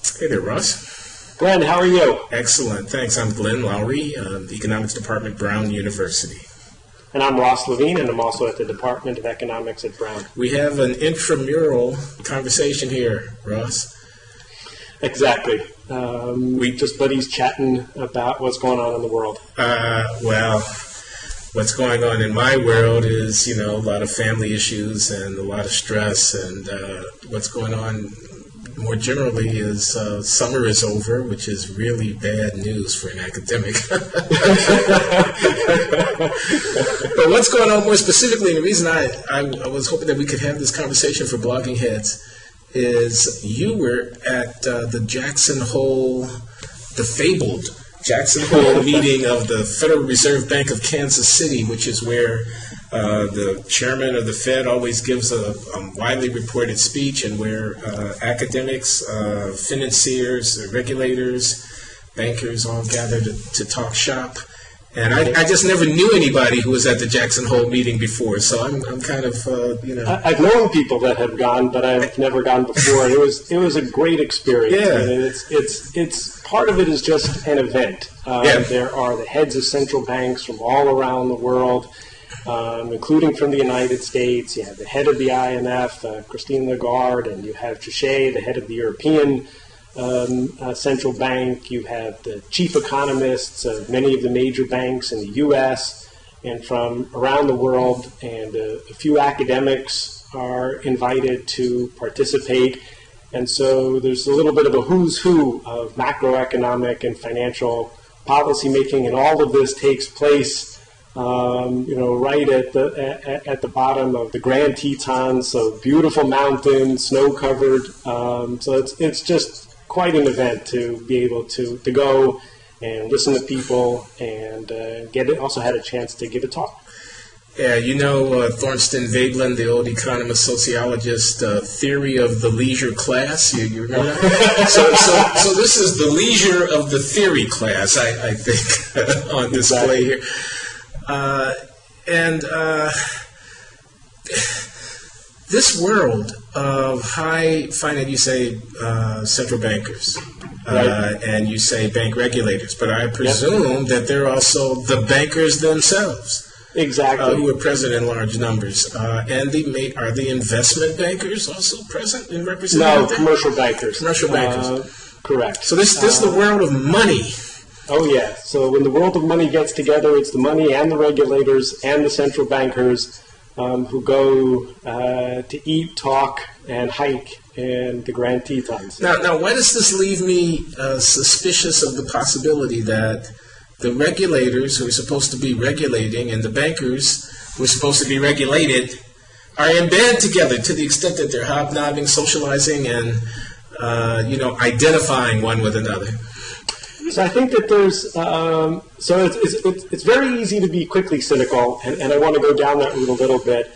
Hey there, Russ. Glenn, how are you? Excellent, thanks. I'm Glenn Loury, the Economics Department, Brown University. And I'm Ross Levine, and I'm also at the Department of Economics at Brown. We have an intramural conversation here, Ross. Exactly. We just buddies chatting about what's going on in the world. Well, what's going on in my world is, a lot of family issues and a lot of stress, and what's going on more generally is summer is over, which is really bad news for an academic. But what's going on more specifically, and the reason I was hoping that we could have this conversation for Blogging Heads, is you were at the Jackson Hole, the fabled Jackson Hole meeting of the Federal Reserve Bank of Kansas City, which is where the chairman of the Fed always gives a widely reported speech, and where academics, financiers, regulators, bankers all gather to talk shop. And I just never knew anybody who was at the Jackson Hole meeting before, so I'm kind of, I've known people that have gone, but I've never gone before. It was a great experience. Yeah. And it's part of it is just an event. There are the heads of central banks from all around the world, including from the United States. You have the head of the IMF, Christine Lagarde, and you have Trichet, the head of the European central bank. You have the chief economists of many of the major banks in the U.S. and from around the world, and a few academics are invited to participate. And so there's a little bit of a who's who of macroeconomic and financial policy making, and all of this takes place right at the bottom of the Grand Tetons, so beautiful mountains, snow-covered. So it's just quite an event to be able to go and listen to people and also had a chance to give a talk. Yeah, Thorstein Veblen, the old economist, sociologist, theory of the leisure class. You remember that? so this is the leisure of the theory class, I think, on display here. This world of high finance, you say central bankers, right, and you say bank regulators, but I presume that they're also the bankers themselves. Exactly. Who are present in large numbers. And are the investment bankers also present and represented? No, commercial bankers. Commercial bankers. Correct. So this is the world of money. Oh, yeah. So when the world of money gets together, it's the money and the regulators and the central bankers who go to eat, talk, and hike in the Grand Tetons. Now, why does this leave me suspicious of the possibility that the regulators who are supposed to be regulating and the bankers who are supposed to be regulated are in bed together to the extent that they're hobnobbing, socializing, and identifying one with another? So I think that there's it's very easy to be quickly cynical, and I want to go down that route a little bit.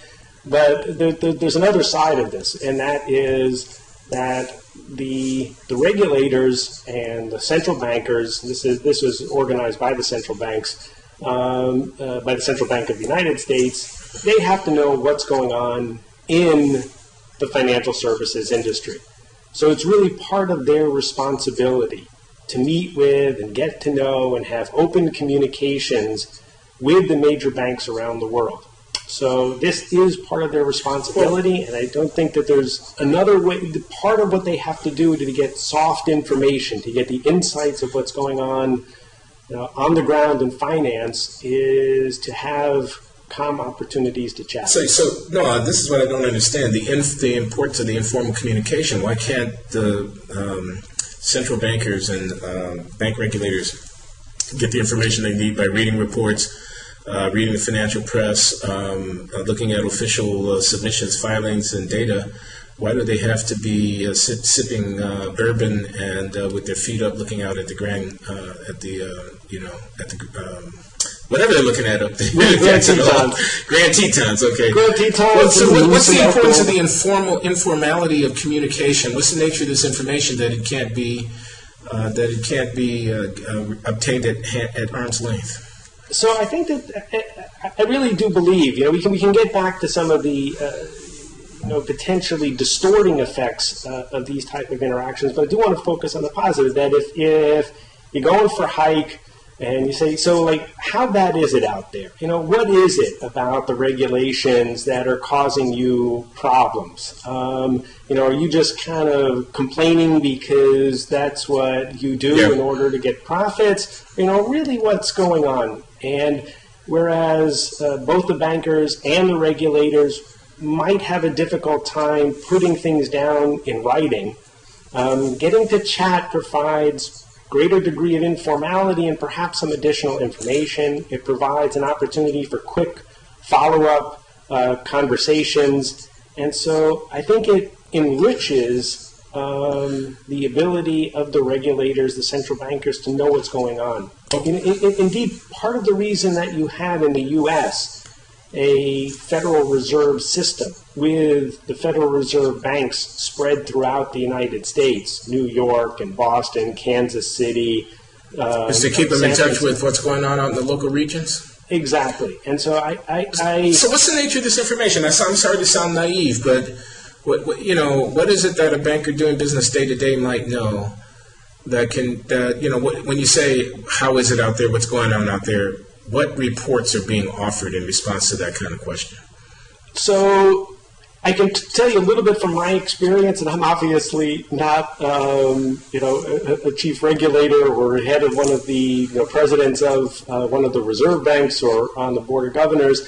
But there's another side of this, and that is that the regulators and the central bankers. This was organized by the central banks, by the Central Bank of the United States. They have to know what's going on in the financial services industry. So it's really part of their responsibility to meet with and get to know and have open communications with the major banks around the world. So this is part of their responsibility, and I don't think that there's another way. Part of what they have to do to get soft information, to get the insights of what's going on the ground in finance, is to have calm opportunities to chat. So no, this is what I don't understand, the importance of the informal communication. Why can't the central bankers and bank regulators get the information they need by reading reports, reading the financial press, looking at official submissions, filings, and data? Why do they have to be sipping bourbon and with their feet up, looking out at the whatever they're looking at up there? Grand Tetons, okay. Grand Tetons. Well, so what's the importance of the informality of communication? What's the nature of this information that it can't be obtained at arm's length? So I think that I really do believe, we can get back to some of the potentially distorting effects of these type of interactions. But I do want to focus on the positive, that if you're going for a hike and you say, so like, how bad is it out there? What is it about the regulations that are causing you problems? Are you just kind of complaining because that's what you do in order to get profits? Really what's going on? And whereas both the bankers and the regulators might have a difficult time putting things down in writing, getting to chat provides greater degree of informality and perhaps some additional information. It provides an opportunity for quick follow-up conversations. And so I think it enriches the ability of the regulators, the central bankers, to know what's going on. Indeed, part of the reason that you have in the U.S. a Federal Reserve system with the Federal Reserve banks spread throughout the United States, New York and Boston, Kansas City. Is to keep them in touch with what's going on out in the local regions? Exactly. And so So what's the nature of this information? I'm sorry to sound naive, but what is it that a banker doing business day to day might know that can, when you say, how is it out there, what's going on out there, what reports are being offered in response to that kind of question? So I can tell you a little bit from my experience, and I'm obviously not, a chief regulator or head of one of the presidents of one of the reserve banks or on the board of governors.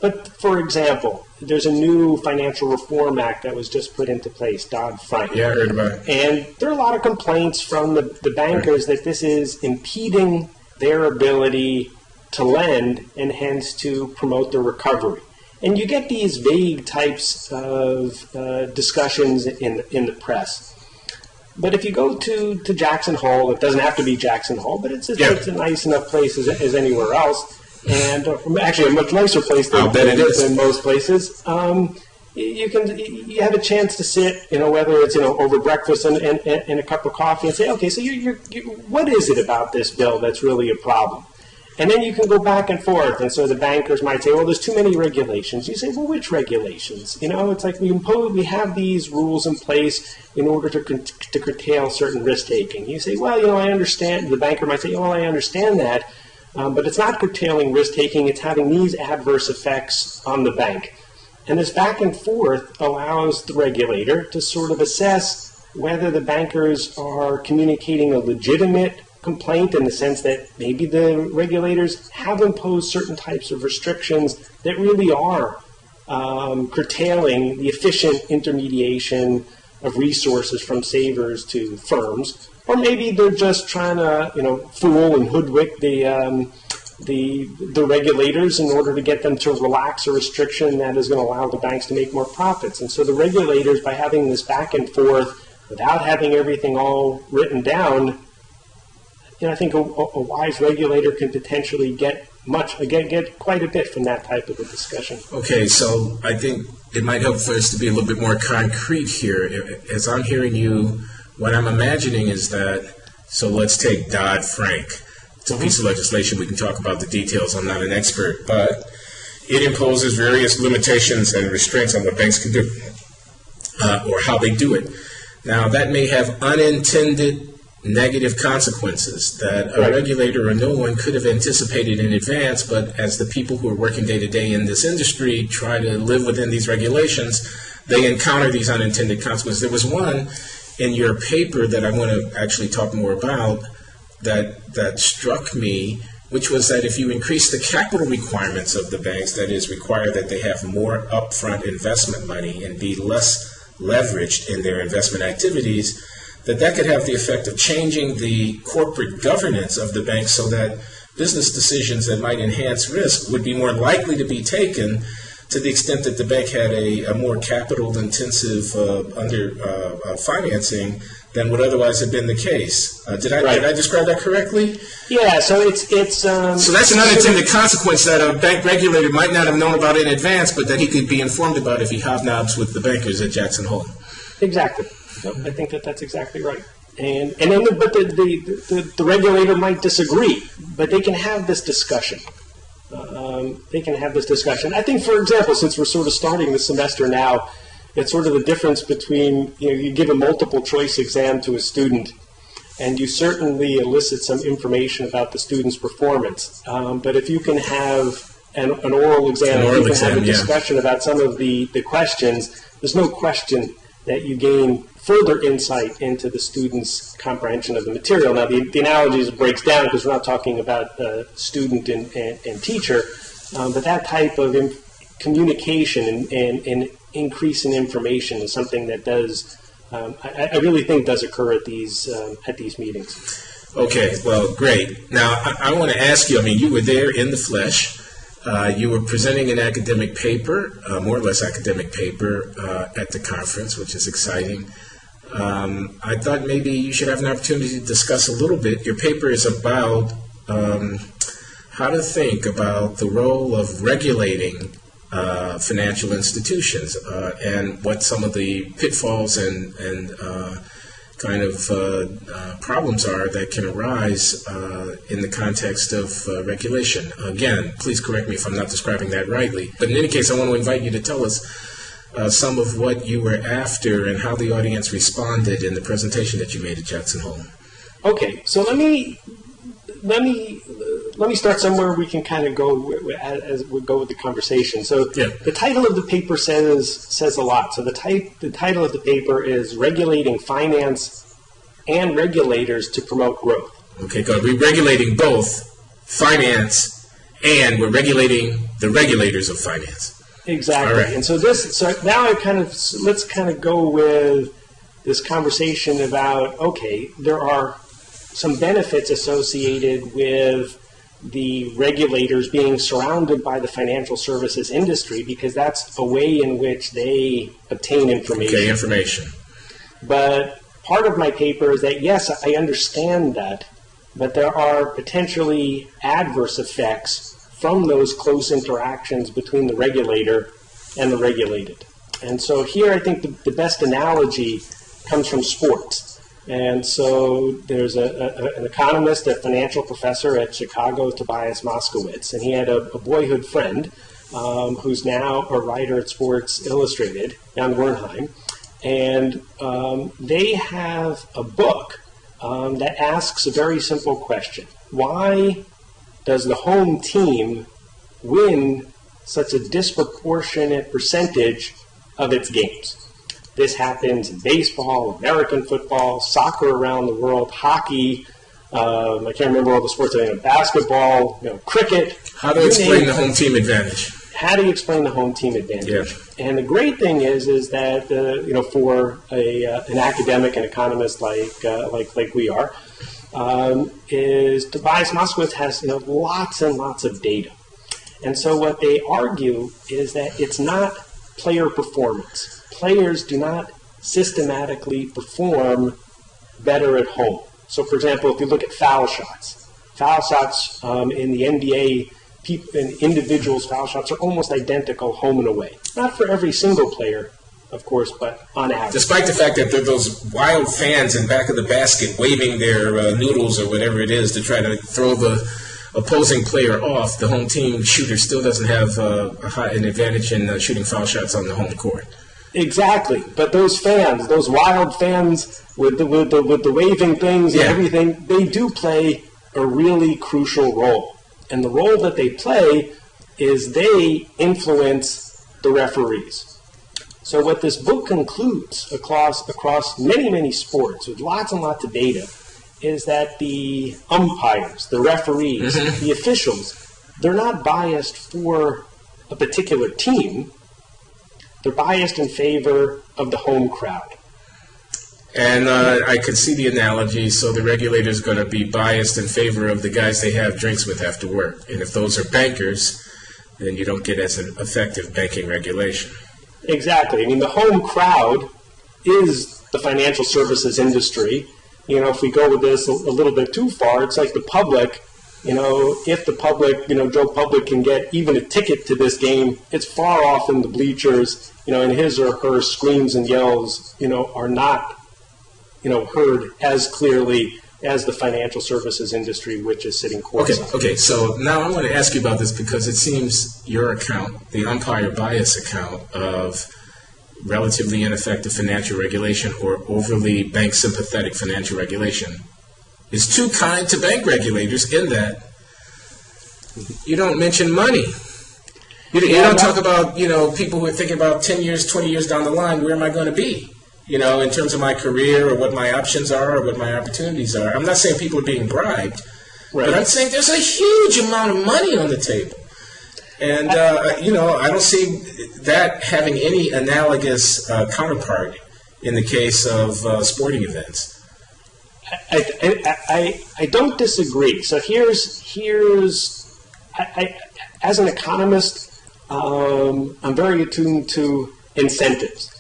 But for example, there's a new Financial Reform Act that was just put into place, Dodd-Frank. Yeah, I heard about it. And there are a lot of complaints from the bankers that this is impeding their ability to lend and hence to promote their recovery. And you get these vague types of discussions in the press. But if you go to Jackson Hole, it doesn't have to be Jackson Hole, but it's a nice enough place as anywhere else, and actually a much nicer place than most places. You have a chance to sit, whether it's over breakfast and a cup of coffee, and say, okay, so what is it about this bill that's really a problem? And then you can go back and forth. And so the bankers might say, well, there's too many regulations. You say, well, which regulations? It's like we have these rules in place in order to curtail certain risk-taking. You say, well, I understand. The banker might say, well, I understand that. But it's not curtailing risk-taking. It's having these adverse effects on the bank. And this back and forth allows the regulator to sort of assess whether the bankers are communicating a legitimate complaint in the sense that maybe the regulators have imposed certain types of restrictions that really are curtailing the efficient intermediation of resources from savers to firms, or maybe they're just trying to fool and hoodwink the regulators in order to get them to relax a restriction that is going to allow the banks to make more profits. And so the regulators, by having this back and forth without having everything all written down, I think a wise regulator can potentially get quite a bit from that type of a discussion. Okay, so I think it might help for us to be a little bit more concrete here. As I'm hearing you, what I'm imagining is that, so let's take Dodd-Frank. It's a piece of legislation. We can talk about the details. I'm not an expert, but it imposes various limitations and restraints on what banks can do or how they do it. Now, that may have unintended negative consequences that a regulator or no one could have anticipated in advance, but as the people who are working day to day in this industry try to live within these regulations, they encounter these unintended consequences. There was one in your paper that I want to actually talk more about that struck me, which was that if you increase the capital requirements of the banks, that is, require that they have more upfront investment money and be less leveraged in their investment activities, that could have the effect of changing the corporate governance of the bank so that business decisions that might enhance risk would be more likely to be taken to the extent that the bank had a more capital-intensive financing than would otherwise have been the case. Did I describe that correctly? Yeah, so it's so that's an unintended consequence that a bank regulator might not have known about in advance, but that he could be informed about if he hobnobs with the bankers at Jackson Hole. Exactly. So I think that's exactly right. And then the regulator might disagree, but they can have this discussion. I think, for example, since we're sort of starting the semester now, It's sort of the difference between, you give a multiple choice exam to a student, and you certainly elicit some information about the student's performance. But if you can have an oral exam, you can have a discussion about some of the questions, there's no question that you gain further insight into the student's comprehension of the material. Now, the analogy breaks down because we're not talking about student and teacher, but that type of communication and increase in information is something that does, I really think does occur at these meetings. Okay, well, great. Now, I want to ask you, I mean, you were there in the flesh. You were presenting an academic paper, more or less academic paper, at the conference, which is exciting. I thought maybe you should have an opportunity to discuss a little bit. Your paper is about how to think about the role of regulating financial institutions and what some of the pitfalls and kind of problems are that can arise in the context of regulation. Again, please correct me if I'm not describing that rightly. But in any case, I want to invite you to tell us some of what you were after and how the audience responded in the presentation that you made at Jackson Hole. Okay, so let me start somewhere we can kind of go as we go with the conversation. So the title of the paper says a lot. So the title of the paper is Regulating Finance and Regulators to Promote Growth. Okay, good. We're regulating both finance and we're regulating the regulators of finance. Exactly. All right. And so now let's kind of go with this conversation about, okay, there are some benefits associated with the regulators being surrounded by the financial services industry because that's a way in which they obtain information. Okay, information. But part of my paper is that, yes, I understand that, but there are potentially adverse effects from those close interactions between the regulator and the regulated. And so here I think the best analogy comes from sports. And so there's an economist, a financial professor at Chicago, Tobias Moskowitz, and he had a boyhood friend who's now a writer at Sports Illustrated, Jan Wernheim, and they have a book that asks a very simple question. Why does the home team win such a disproportionate percentage of its games? This happens in baseball, American football, soccer around the world, hockey. I can't remember all the sports. Basketball, cricket. How do you explain the home team advantage? How do you explain the home team advantage? Yeah. And the great thing is that for an academic, an economist like we are, is Tobias Moskowitz has lots and lots of data. And so what they argue is that it's not player performance. Players do not systematically perform better at home. So, for example, if you look at foul shots in the NBA, individuals' foul shots are almost identical home and away. Not for every single player, of course, but on average. Despite the fact that there are those wild fans in back of the basket waving their noodles or whatever it is to try to throw the opposing player off, the home team shooter still doesn't have an advantage in shooting foul shots on the home court. Exactly, but those fans, those wild fans with the waving things and everything, they do play a really crucial role. And the role that they play is they influence the referees. So what this book concludes across many, many sports with lots and lots of data is that the umpires, the referees, the officials, they're not biased for a particular team. They're biased in favor of the home crowd. And I could see the analogy, so the regulator's going to be biased in favor of the guys they have drinks with after work. And if those are bankers, then you don't get as an effective banking regulation. Exactly. I mean, the home crowd is the financial services industry. If we go with this a little bit too far, it's like the public. If the public, Joe Public can get even a ticket to this game, it's far off in the bleachers, and his or her screams and yells, are not, heard as clearly as the financial services industry, which is sitting courtside. Okay, so now I want to ask you about this because it seems your account, the umpire bias account of relatively ineffective financial regulation or overly bank-sympathetic financial regulation is too kind to bank regulators in that you don't mention money. You don't talk about, people who are thinking about 10 years, 20 years down the line, where am I going to be? In terms of my career or what my options are or what my opportunities are. I'm not saying people are being bribed, right, but I'm saying there's a huge amount of money on the table. And, I don't see that having any analogous counterpart in the case of sporting events. I don't disagree. So as an economist, I'm very attuned to incentives.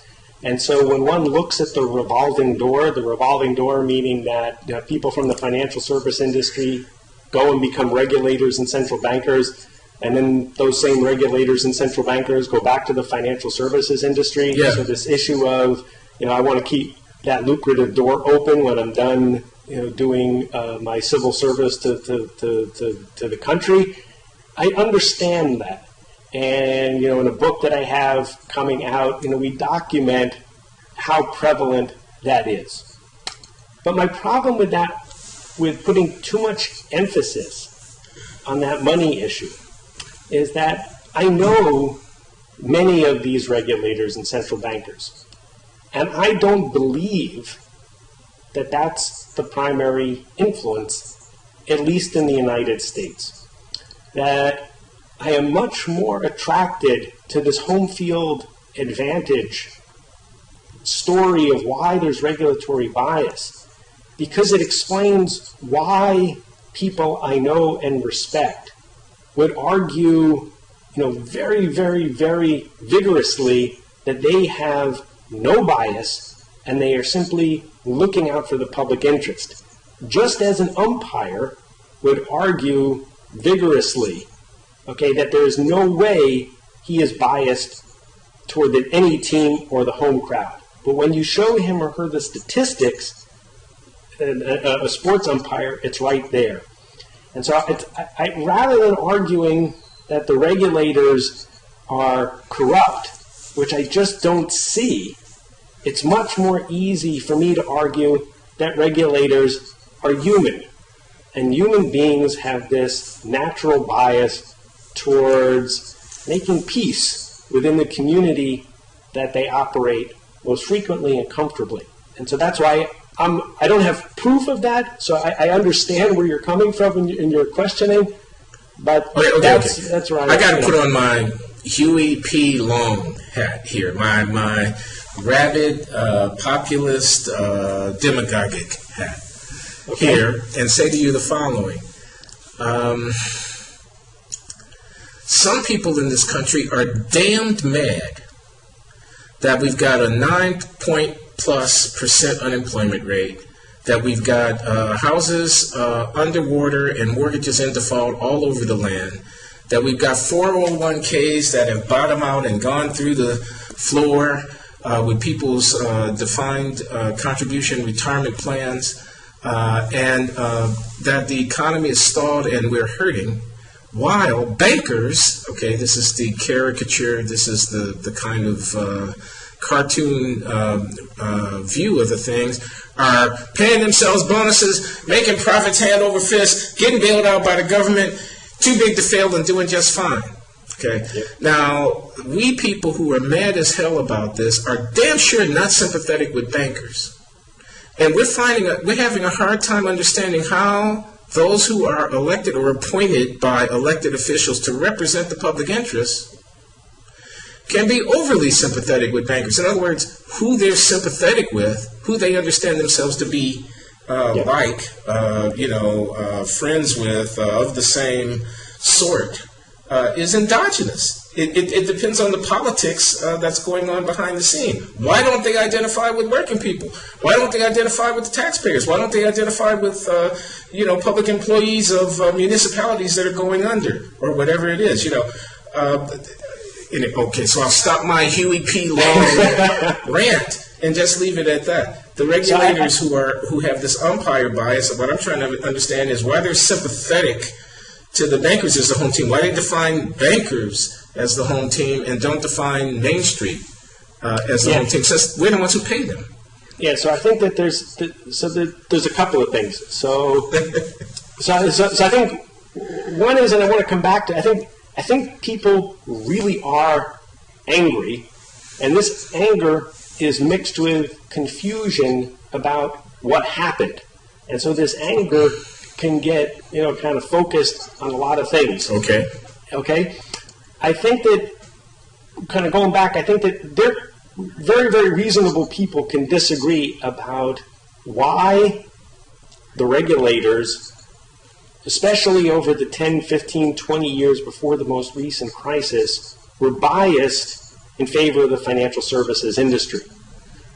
And so when one looks at the revolving door meaning that people from the financial service industry go and become regulators and central bankers, and then those same regulators and central bankers go back to the financial services industry. Yeah. So this issue of, I want to keep that lucrative door open when I'm done, doing my civil service to the country. I understand that. And, in a book that I have coming out, we document how prevalent that is. But my problem with that, with putting too much emphasis on that money issue, is that I know many of these regulators and central bankers, and I don't believe that that's the primary influence, at least in the United States. That I am much more attracted to this home field advantage story of why there's regulatory bias, because it explains why people I know and respect would argue, very, very, very vigorously that they have no bias and they are simply looking out for the public interest. Just as an umpire would argue vigorously, that there is no way he is biased toward any team or the home crowd. But when you show him or her the statistics, a sports umpire, it's right there. And so rather than arguing that the regulators are corrupt, which I just don't see, it's much more easy for me to argue that regulators are human. And human beings have this natural bias towards making peace within the community that they operate most frequently and comfortably. And so that's why I don't have proof of that, so I understand where you're coming from in your questioning, but that's right. I got to put on my Huey P. Long hat here, my rabid, populist, demagogic hat here, and say to you the following. Some people in this country are damned mad that we've got a 9+ % unemployment rate, that we've got houses underwater and mortgages in default all over the land, that we've got 401ks that have bottomed out and gone through the floor with people's defined contribution retirement plans, and that the economy is stalled and we're hurting, while bankers, this is the caricature, this is the kind of cartoon view of the things, are paying themselves bonuses, making profits hand over fist, getting bailed out by the government, too big to fail and doing just fine. Yep. Now, we people who are mad as hell about this are damn sure not sympathetic with bankers. And we're having a hard time understanding how those who are elected or appointed by elected officials to represent the public interest can be overly sympathetic with bankers. In other words, who they're sympathetic with, who they understand themselves to be friends with, of the same sort, is endogenous. It depends on the politics that's going on behind the scene. Why don't they identify with working people? Why don't they identify with the taxpayers? Why don't they identify with public employees of municipalities that are going under, or whatever it is? So I'll stop my Huey P. Long rant and just leave it at that. The regulators who have this umpire bias, what I'm trying to understand is why they're sympathetic to the bankers as the home team. Why they define bankers as the home team and don't define Main Street as the home team, since we're the ones who pay them. Yeah, so I think that there's a couple of things. So I think one is, and I want to come back to, I think people really are angry, and this anger is mixed with confusion about what happened. And so this anger can get, kind of focused on a lot of things. Okay. I think that, kind of going back, I think that they're very, very reasonable people can disagree about why the regulators, especially over the 10, 15, 20 years before the most recent crisis, were biased in favor of the financial services industry.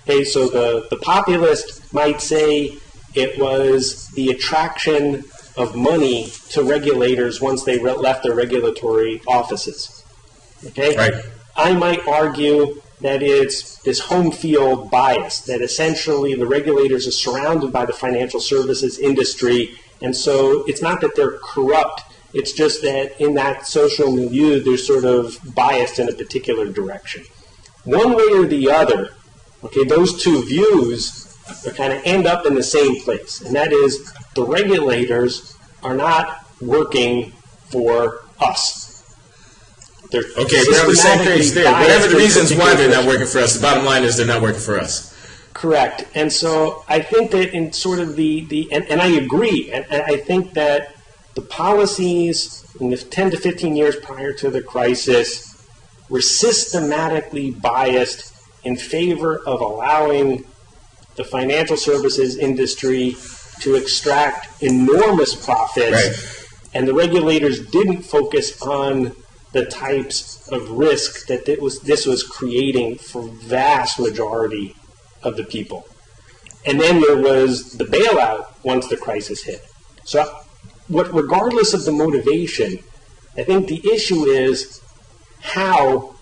Okay, so the populist might say it was the attraction of money to regulators once they left their regulatory offices. Okay? Right. I might argue that it's this home field bias, that essentially the regulators are surrounded by the financial services industry, and so it's not that they're corrupt, it's just that in that social milieu, they're sort of biased in a particular direction. One way or the other, okay, those two views kind of end up in the same place, and that is the regulators are not working for us. They're we're on the same page there. Whatever the reasons why they're not working for us, the bottom line is they're not working for us. Correct. And so I think that in sort of and I agree, and I think that the policies in the 10 to 15 years prior to the crisis were systematically biased in favor of allowing the financial services industry to extract enormous profits, right. And the regulators didn't focus on the types of risk that this was creating for vast majority of the people. And then there was the bailout once the crisis hit. So regardless of the motivation, I think the issue is how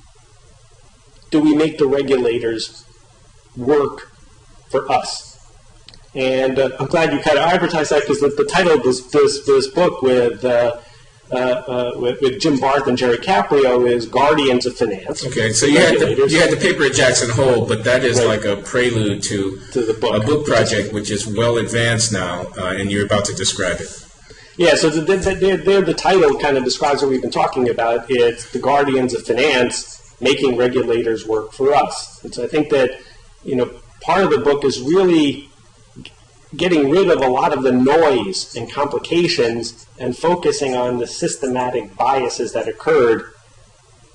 do we make the regulators work for us? And I'm glad you kind of advertised that, because the title of this book with Jim Barth and Jerry Caprio is Guardians of Finance. Okay, so you had the paper at Jackson Hole, but that is right. Like a prelude to the book. A book project which is well advanced now, and you're about to describe it. Yeah, so the title kind of describes what we've been talking about. It's the Guardians of Finance, making regulators work for us. And so I think that, part of the book is really getting rid of a lot of the noise and complications and focusing on the systematic biases that occurred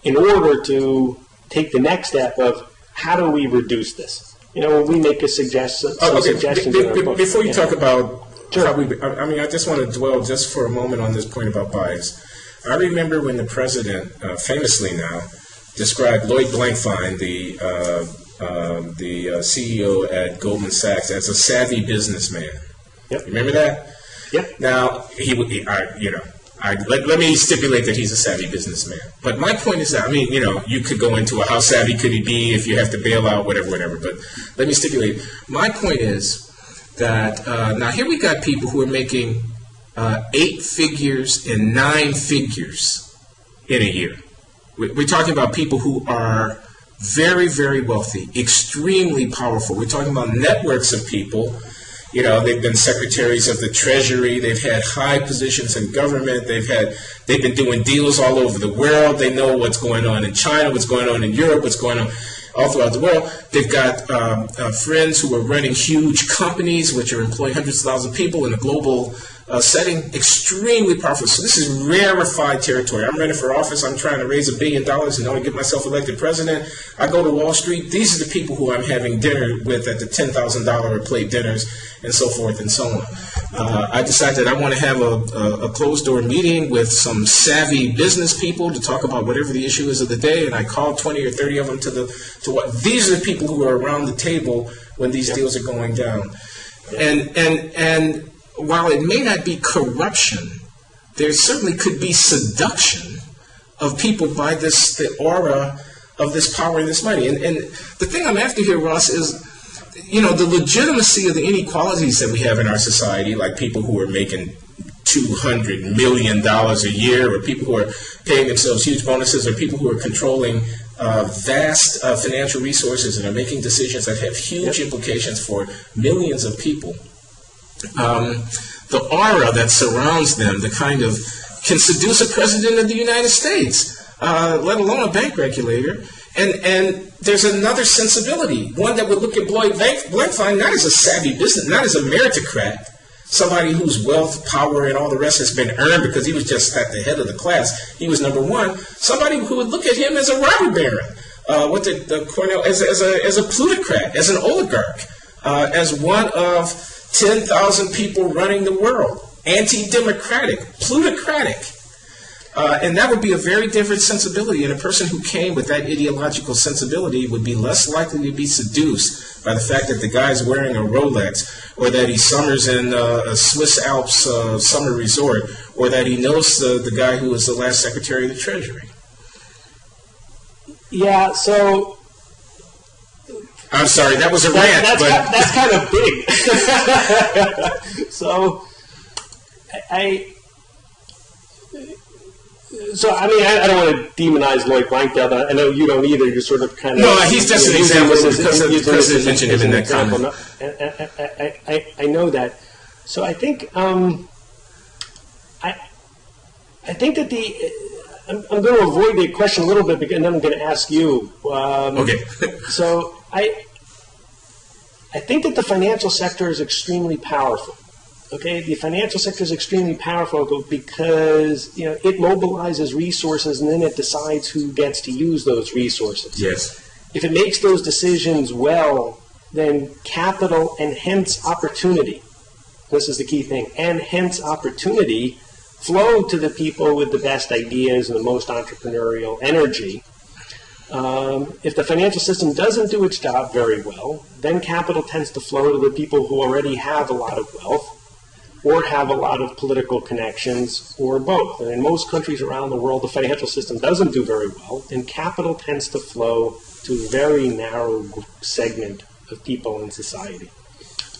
in order to take the next step of how do we reduce this? When we make suggestions in our book. Before you talk about sure. how I just want to dwell just for a moment on this point about bias. I remember when the president, famously now, described Lloyd Blankfein, the CEO at Goldman Sachs, as a savvy businessman. Yep. Remember that? Yep. Now let me stipulate that he's a savvy businessman. But my point is that you could go into how savvy could he be if you have to bail out, whatever. But let me stipulate. My point is that now here we got people who are making 8 figures and 9 figures in a year. We're talking about people who are very, very wealthy, extremely powerful. We're talking about networks of people. They've been secretaries of the Treasury. They've had high positions in government. They've been doing deals all over the world. They know what's going on in China, what's going on in Europe, what's going on all throughout the world. They've got friends who are running huge companies which are employing hundreds of thousands of people in a global setting. Extremely powerful. So this is rarefied territory. I'm running for office. I'm trying to raise $1 billion in order to get myself elected president. I go to Wall Street. These are the people who I'm having dinner with at the $10,000 a plate dinners and so forth and so on. I decided I want to have a closed-door meeting with some savvy business people to talk about whatever the issue is of the day, and I called 20 or 30 of them to what these are the people who are around the table when these deals are going down. And while it may not be corruption, there certainly could be seduction of people by the aura of this power and this money. And the thing I'm after here, Ross, is the legitimacy of the inequalities that we have in our society, like people who are making $200 million a year, or people who are paying themselves huge bonuses, or people who are controlling vast financial resources and are making decisions that have huge implications for millions of people, the aura that surrounds them, the kind of, can seduce a president of the United States, let alone a bank regulator. And there's another sensibility, one that would look at Lloyd Blankfein not as a savvy business, not as a meritocrat, somebody whose wealth, power, and all the rest has been earned because he was just at the head of the class. He was number one. Somebody who would look at him as a robber baron, Cornell, as a plutocrat, as an oligarch, as one of 10,000 people running the world, anti-democratic, plutocratic. And that would be a very different sensibility, and a person who came with that ideological sensibility would be less likely to be seduced by the fact that the guy's wearing a Rolex, or that he summers in a Swiss Alps summer resort, or that he knows the guy who was the last Secretary of the Treasury. Yeah, so... I'm sorry, that was a rant, but... That's kind of big. So, I don't want to demonize Lloyd Blankfein. I know you don't either. You're sort of kind of... No, he's just an example because the president mentioned him in that comment. I know that. So I think I think that I'm going to avoid the question a little bit, and then I'm going to ask you. Okay. So I think that the financial sector is extremely powerful. Okay, the financial sector is extremely powerful because it mobilizes resources and then it decides who gets to use those resources. Yes. If it makes those decisions well, then capital and hence opportunity, this is the key thing, and hence opportunity flow to the people with the best ideas and the most entrepreneurial energy. If the financial system doesn't do its job very well, then capital tends to flow to the people who already have a lot of wealth, or have a lot of political connections, or both. And in most countries around the world, the financial system doesn't do very well, and capital tends to flow to a very narrow segment of people in society.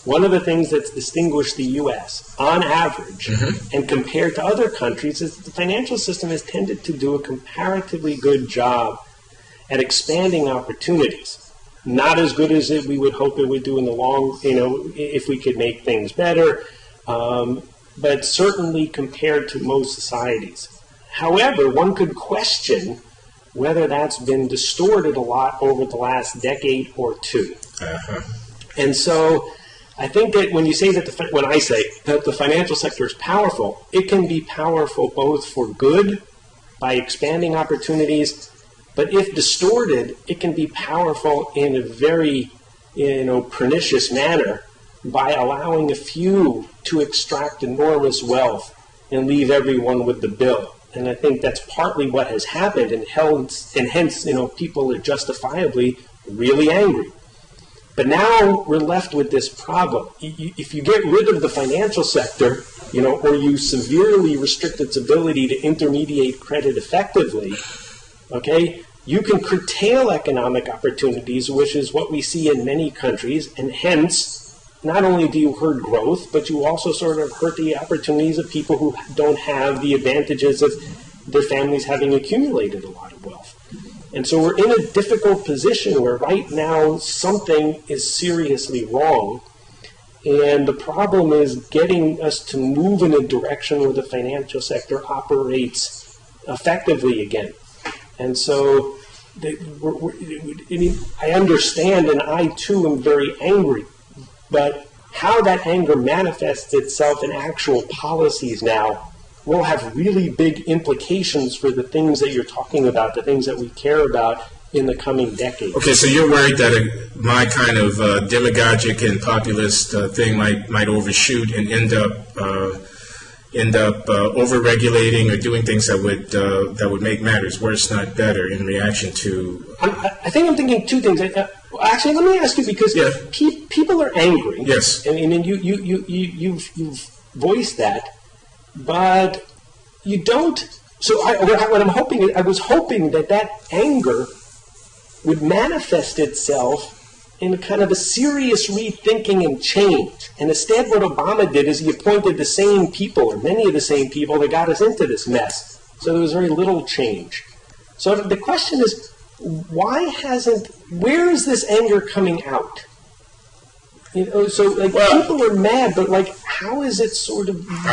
One of the things that's distinguished the U.S., on average, and compared to other countries, is that the financial system has tended to do a comparatively good job at expanding opportunities. Not as good as we would hope it would do in the long, if we could make things better, but certainly compared to most societies. However, one could question whether that's been distorted a lot over the last decade or two. And so I think that when I say that the financial sector is powerful, it can be powerful both for good by expanding opportunities, but if distorted, it can be powerful in a very pernicious manner by allowing a few to extract enormous wealth and leave everyone with the bill. And I think that's partly what has happened, and hence, people are justifiably really angry. But now we're left with this problem. If you get rid of the financial sector, or you severely restrict its ability to intermediate credit effectively, okay, you can curtail economic opportunities, which is what we see in many countries, and hence, not only do you hurt growth, but you also sort of hurt the opportunities of people who don't have the advantages of their families having accumulated a lot of wealth. And so we're in a difficult position where right now something is seriously wrong. And the problem is getting us to move in a direction where the financial sector operates effectively again. And so I understand, and I too am very angry. But how that anger manifests itself in actual policies now will have really big implications for the things that you're talking about, the things that we care about in the coming decades. Okay, so you're worried that my kind of demagogic and populist thing might overshoot and end up over-regulating or doing things that would make matters worse, not better, in reaction to... I think I'm thinking two things. Actually, let me ask you, because people are angry. Yes. And you've voiced that, but you don't. So what I'm hoping is, I was hoping that anger would manifest itself in a kind of a serious rethinking and change. And instead, what Obama did is he appointed the same people, or many of the same people, that got us into this mess. So there was very little change. So the question is, where is this anger coming out? So people are mad, but how is it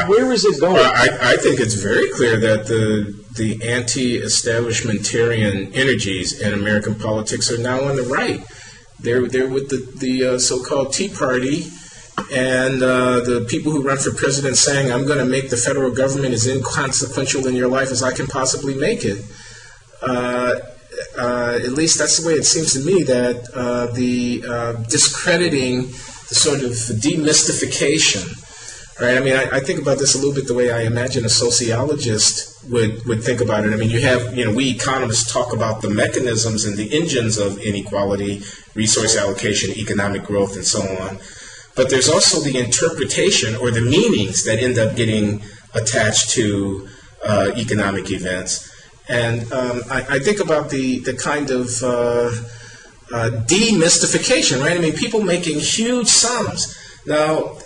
where is it going? I think it's very clear that the anti-establishmentarian energies in American politics are now on the right. They're with the so-called Tea Party and the people who run for president saying, I'm going to make the federal government as inconsequential in your life as I can possibly make it. At least that's the way it seems to me, that the discrediting, the sort of demystification, right? I mean, I think about this a little bit the way I imagine a sociologist would think about it. I mean, we economists talk about the mechanisms and the engines of inequality, resource allocation, economic growth, and so on. But there's also the interpretation or the meanings that end up getting attached to economic events. And I think about the kind of demystification, right? I mean, people making huge sums. Now,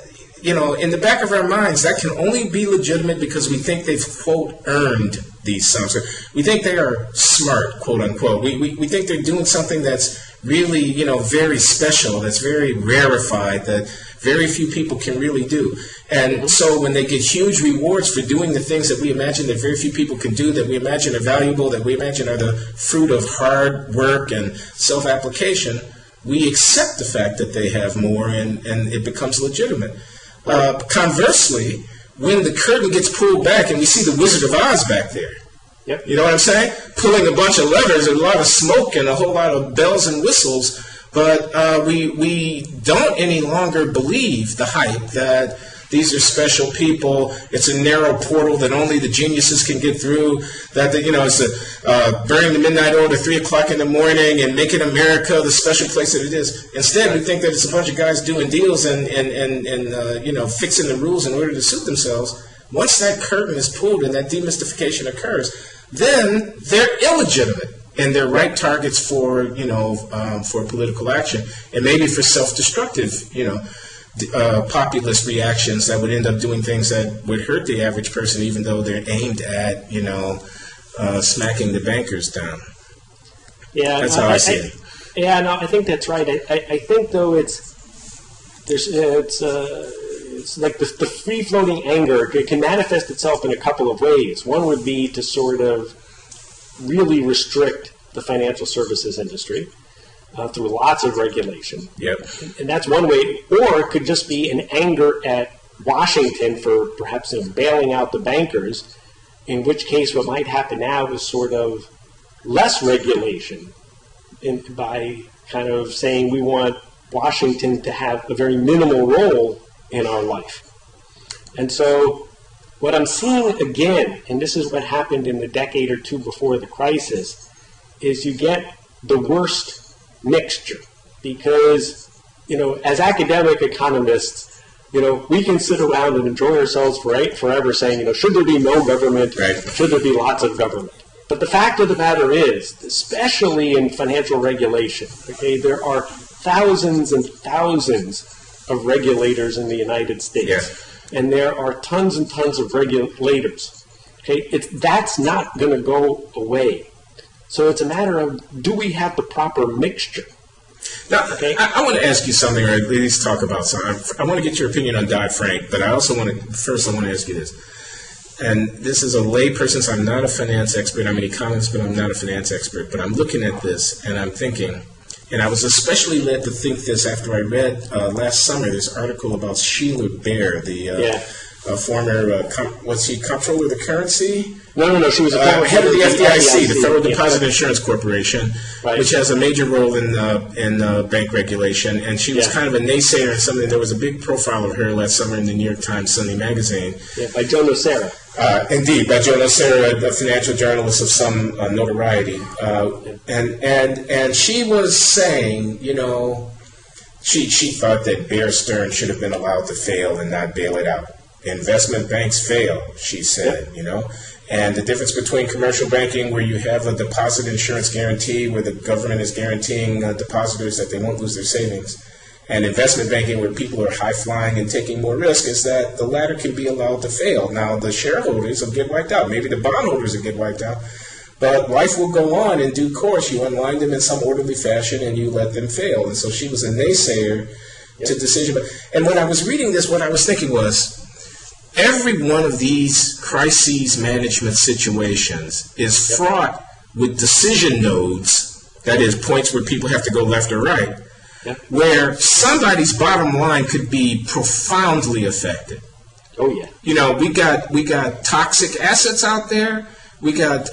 in the back of our minds, that can only be legitimate because we think they've, quote, earned these sums. We think they are smart, quote unquote. We think they're doing something that's really, very special, that's very rarefied, that very few people can really do. And so when they get huge rewards for doing the things that we imagine that very few people can do, that we imagine are valuable, that we imagine are the fruit of hard work and self-application, we accept the fact that they have more, and it becomes legitimate. Conversely, when the curtain gets pulled back and we see the Wizard of Oz back there, yep. You know what I'm saying? Pulling a bunch of levers and a lot of smoke and a whole lot of bells and whistles, but we don't any longer believe the hype that these are special people. It's a narrow portal that only the geniuses can get through. That it's burning the midnight oil at 3 o'clock in the morning and making America the special place that it is. Instead, we think that it's a bunch of guys doing deals and fixing the rules in order to suit themselves. Once that curtain is pulled and that demystification occurs, then they're illegitimate and they're right targets for for political action and maybe for self-destructive populist reactions that would end up doing things that would hurt the average person, even though they're aimed at smacking the bankers down. Yeah, that's how I see it. Yeah, no, I think that's right. I think though it's like the free-floating anger. It can manifest itself in a couple of ways. One would be to sort of really restrict the financial services industry through lots of regulation. Yep. And that's one way. Or it could just be an anger at Washington for perhaps bailing out the bankers, in which case what might happen now is sort of less regulation by kind of saying we want Washington to have a very minimal role in our life. And so what I'm seeing again, and this is what happened in the decade or two before the crisis, is you get the worst mixture. Because, as academic economists, we can sit around and enjoy ourselves forever saying, should there be no government? Right. Should there be lots of government? But the fact of the matter is, especially in financial regulation, okay, there are thousands and thousands of regulators in the United States. Yeah. And there are tons and tons of regulators. Okay, that's not going to go away. So it's a matter of, do we have the proper mixture? Now, okay. I want to ask you something, or at least talk about something. I want to get your opinion on Dodd-Frank, but I also want to ask you this. And this is a layperson, so I'm not a finance expert. I'm an economist, but I'm not a finance expert. But I'm looking at this, and I'm thinking, and I was especially led to think this after I read last summer this article about Sheila Bair, the former, was she comptroller of the currency? No, she was a head of the FDIC, the Federal Deposit Insurance Corporation, right, which has a major role in bank regulation. And she was kind of a naysayer and something. There was a big profile of her last summer in the New York Times Sunday magazine. Yeah, by Joe Nocera. Indeed, by Joe Nocera, a financial journalist of some notoriety. And she was saying, she thought that Bear Stearns should have been allowed to fail and not bail it out. Investment banks fail, she said, And the difference between commercial banking, where you have a deposit insurance guarantee, where the government is guaranteeing depositors that they won't lose their savings, and investment banking, where people are high-flying and taking more risk, is that the latter can be allowed to fail. Now, the shareholders will get wiped out. Maybe the bondholders will get wiped out. But life will go on in due course. You unwind them in some orderly fashion and you let them fail. And so she was a naysayer to decision. And when I was reading this, what I was thinking was, every one of these crises management situations is fraught with decision nodes, that is, points where people have to go left or right, where somebody's bottom line could be profoundly affected. Oh, yeah. You know, we got toxic assets out there. We got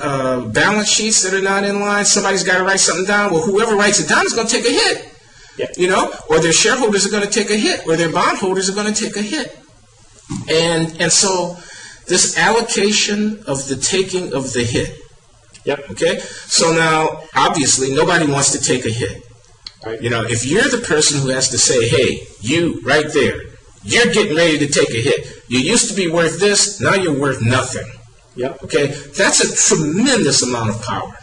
balance sheets that are not in line. Somebody's got to write something down. Well, whoever writes it down is going to take a hit. Yeah. You know, or their shareholders are going to take a hit, or their bondholders are going to take a hit. And so this allocation of the taking of the hit. Yep. Okay? So now, obviously, nobody wants to take a hit. Right. You know, if you're the person who has to say, hey, you right there, you're getting ready to take a hit. You used to be worth this, now you're worth nothing. Yep. Okay? That's a tremendous amount of power.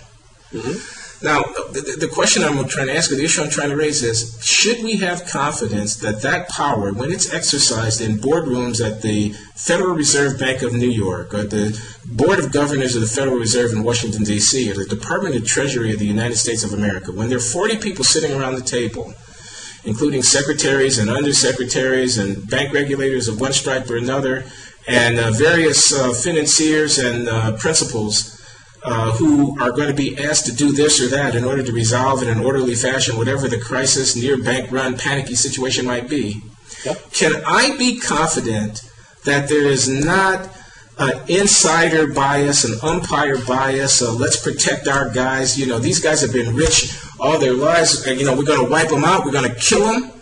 Mm-hmm. Now, the question I'm trying to ask, or the issue I'm trying to raise is, should we have confidence that that power, when it's exercised in boardrooms at the Federal Reserve Bank of New York, or the Board of Governors of the Federal Reserve in Washington, D.C., or the Department of Treasury of the United States of America, when there are 40 people sitting around the table, including secretaries and undersecretaries and bank regulators of one stripe or another, and various financiers and principals, who are going to be asked to do this or that in order to resolve in an orderly fashion whatever the crisis, near bank run, panicky situation might be. Yep. Can I be confident that there is not an insider bias, an umpire bias, let's protect our guys, you know, these guys have been rich all their lives, you know, we're going to wipe them out, we're going to kill them?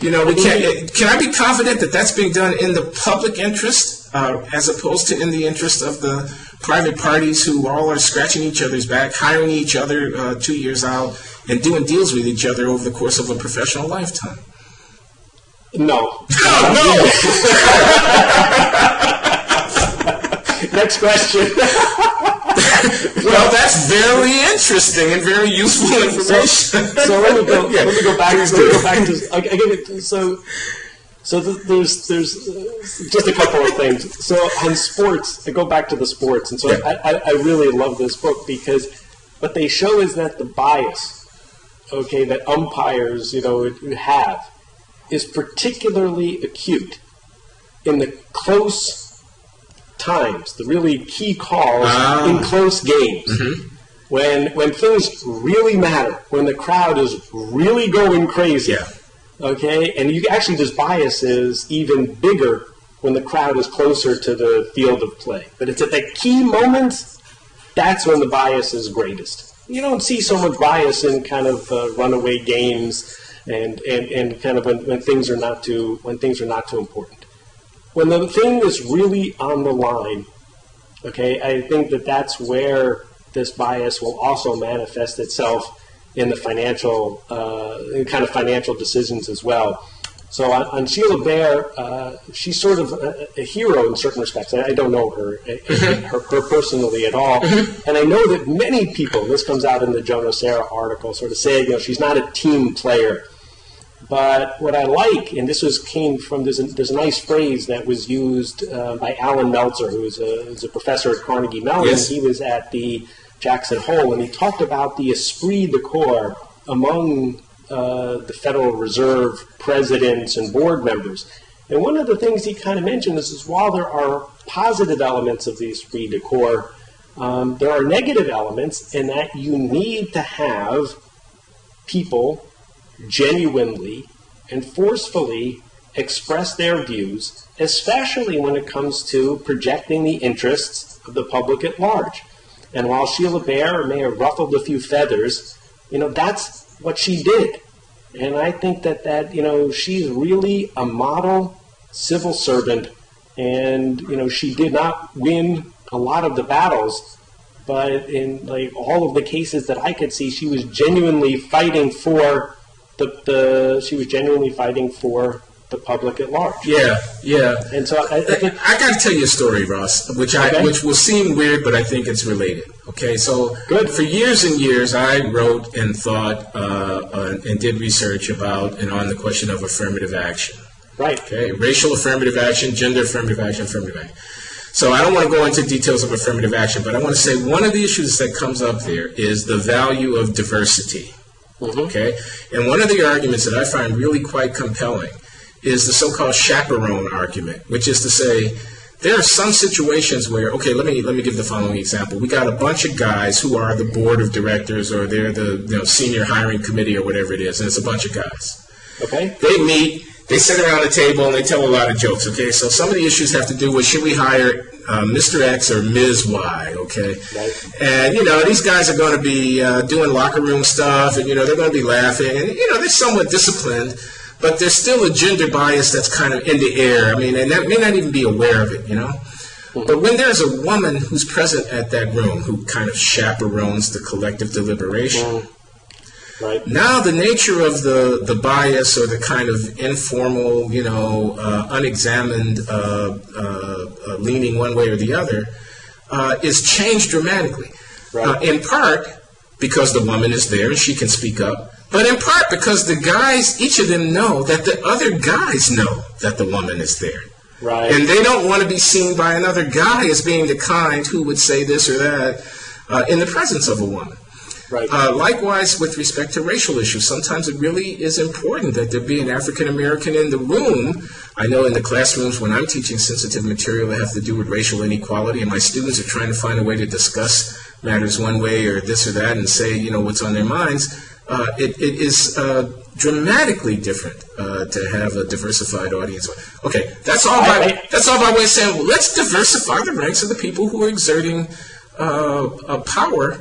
You know, can I be confident that that's being done in the public interest as opposed to in the interest of the private parties who all are scratching each other's back, hiring each other 2 years out, and doing deals with each other over the course of a professional lifetime? No. No! Next question. Well, that's very interesting and very useful information. So let me go back. Again, so there's just a couple of things. So on sports, I go back to the sports, and so I really love this book because what they show is that the bias, okay, that umpires, you know, have, is particularly acute in the close times, the really key calls in close games. Mm-hmm. When things really matter, when the crowd is really going crazy, okay, and you actually, this bias is even bigger when the crowd is closer to the field of play. But it's at the key moments, that's when the bias is greatest. You don't see so much bias in kind of runaway games and kind of when things are not too important. When the thing is really on the line, okay, I think that's where this bias will also manifest itself in the financial, kind of financial decisions as well. So on Sheila Bair, she's sort of a hero in certain respects. I don't know her personally at all, and I know that many people, this comes out in the Joe Nocera article, sort of say, you know, she's not a team player. But what I like, and came from, there's a nice phrase that was used by Alan Meltzer, who is a professor at Carnegie Mellon. Yes. He was at the Jackson Hole, and he talked about the esprit de corps among the Federal Reserve presidents and board members. And one of the things he kind of mentioned is while there are positive elements of the esprit de corps, there are negative elements in that you need to have people genuinely and forcefully express their views, especially when it comes to projecting the interests of the public at large. And while Sheila Bair may have ruffled a few feathers, you know, that's what she did. And I think that you know, she's really a model civil servant, and, you know, she did not win a lot of the battles, but in like all of the cases that I could see, she was genuinely fighting for the public at large. Yeah. And so I got to tell you a story, Ross, which will seem weird, but I think it's related. Okay, so good. For years and years, I wrote and thought and did research about and on the question of affirmative action. Right. Okay, racial affirmative action, gender affirmative action, affirmative action. So I don't want to go into details of affirmative action, but I want to say one of the issues that comes up there is the value of diversity. Okay? And one of the arguments that I find really quite compelling is the so-called chaperone argument, which is to say there are some situations where, okay, let me give the following example. We got a bunch of guys who are the board of directors or they're the senior hiring committee or whatever it is, and it's a bunch of guys. Okay? They meet, they sit around the table, and they tell a lot of jokes, okay? So some of the issues have to do with should we hire Mr. X or Ms. Y, okay? Right. And, these guys are going to be doing locker room stuff, and, they're going to be laughing, and, they're somewhat disciplined, but there's still a gender bias that's kind of in the air. I mean, and that may not even be aware of it, But when there's a woman who's present at that room who kind of chaperones the collective deliberation, right. Now the nature of the bias or the kind of informal, unexamined leaning one way or the other is changed dramatically. Right. In part because the woman is there and she can speak up, but in part because the guys, each of them know that the other guys know that the woman is there. Right. And they don't want to be seen by another guy as being the kind who would say this or that in the presence of a woman. Right. Likewise, with respect to racial issues, sometimes it really is important that there be an African American in the room. I know in the classrooms when I'm teaching sensitive material that have to do with racial inequality, and my students are trying to find a way to discuss matters one way or this or that and say, what's on their minds. It is dramatically different to have a diversified audience. Okay, that's all by way of saying, well, let's diversify the ranks of the people who are exerting power.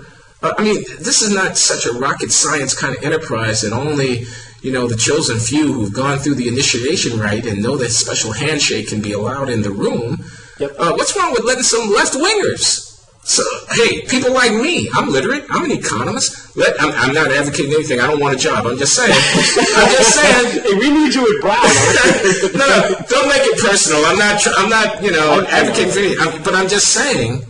This is not such a rocket science kind of enterprise that only, the chosen few who've gone through the initiation rite and know that special handshake can be allowed in the room. Yep. What's wrong with letting some left-wingers? So, hey, people like me, I'm literate, I'm an economist. I'm not advocating anything, I don't want a job, I'm just saying. Hey, we need you at Brown. No, don't make it personal. I'm not advocating for anything, but I'm just saying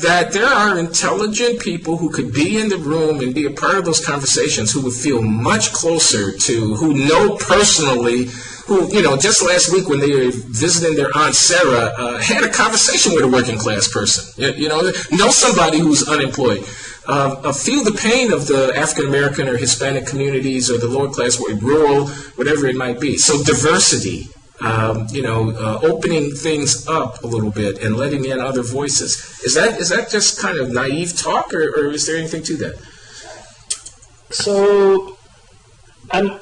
that there are intelligent people who could be in the room and be a part of those conversations who would feel much closer to, who know personally, who, just last week when they were visiting their Aunt Sarah, had a conversation with a working class person, know somebody who's unemployed, feel the pain of the African American or Hispanic communities or the lower class, rural, whatever it might be. So diversity. Opening things up a little bit and letting in other voices. Is that just kind of naive talk, or is there anything to that? So, I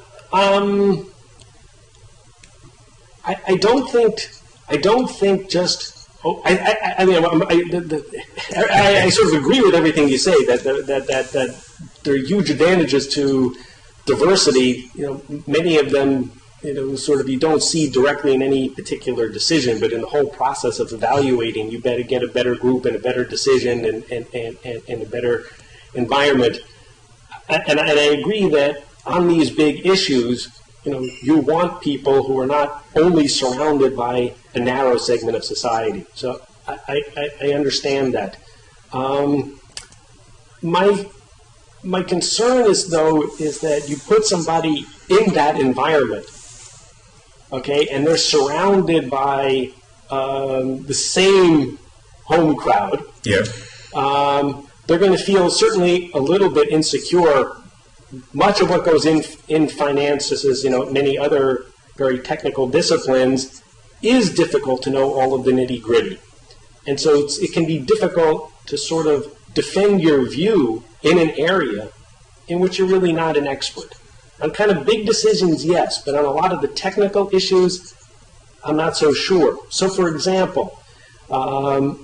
don't think just. I sort of agree with everything you say that there are huge advantages to diversity. Many of them. Sort of you don't see directly in any particular decision, but in the whole process of evaluating, you better get a better group and a better decision and a better environment. And I agree that on these big issues, you want people who are not only surrounded by a narrow segment of society. So I understand that. My concern is that you put somebody in that environment. Okay, and they're surrounded by the same home crowd. Yeah. They're going to feel certainly a little bit insecure. Much of what goes in finance, as many other very technical disciplines, is difficult to know all of the nitty gritty, and so it can be difficult to sort of defend your view in an area in which you're really not an expert. On kind of big decisions, yes, but on a lot of the technical issues, I'm not so sure. So, for example, I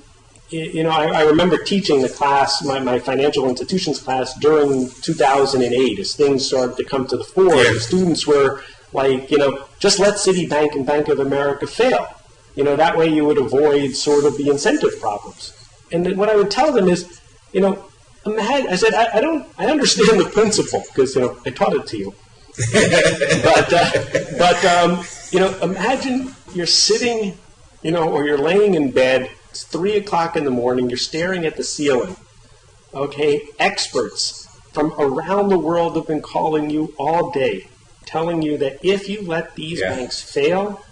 remember teaching the class, my financial institutions class, during 2008 as things started to come to the fore. Yeah. The students were like, just let Citibank and Bank of America fail. That way you would avoid sort of the incentive problems. And then what I would tell them is, I said, I understand the principle because, I taught it to you. but imagine you're sitting, or you're laying in bed. It's 3:00 in the morning. You're staring at the ceiling. Okay, experts from around the world have been calling you all day, telling you that if you let these banks fail,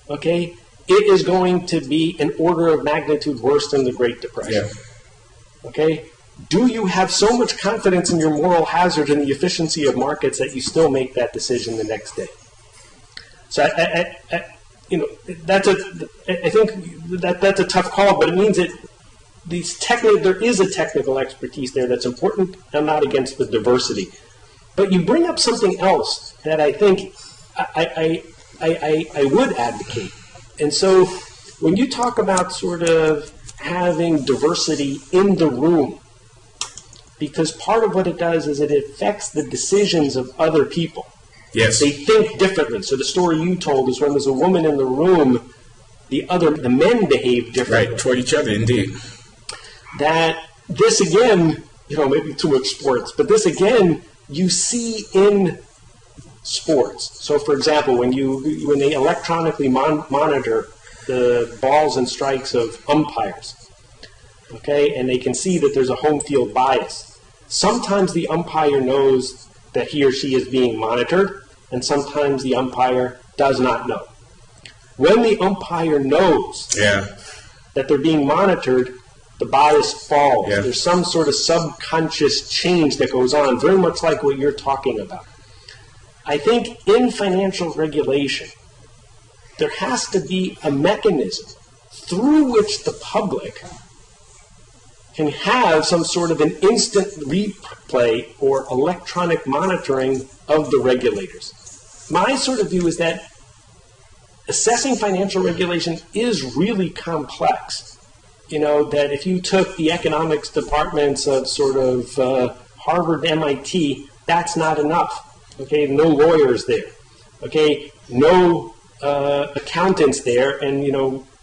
okay, it is going to be an order of magnitude worse than the Great Depression. Yeah. Okay? Do you have so much confidence in your moral hazard and the efficiency of markets that you still make that decision the next day? So I that's I think that's a tough call, but it means that there is a technical expertise there that's important. I'm not against the diversity, but you bring up something else that I think I would advocate. And so when you talk about sort of having diversity in the room, because part of what it does is it affects the decisions of other people. Yes. They think differently. So the story you told is when there's a woman in the room, the men behave differently. Right, toward each other, indeed. That this again, maybe too much sports, but this again, you see in sports. So for example, when they electronically monitor the balls and strikes of umpires, okay, and they can see that there's a home field bias. Sometimes the umpire knows that he or she is being monitored, and sometimes the umpire does not know. When the umpire knows that they're being monitored, the bias falls. Yeah. There's some sort of subconscious change that goes on, very much like what you're talking about. I think in financial regulation, there has to be a mechanism through which the public can have some sort of an instant replay or electronic monitoring of the regulators. My sort of view is that assessing financial regulation is really complex. That if you took the economics departments of sort of Harvard, MIT, that's not enough. Okay, no lawyers there. Okay, no accountants there, and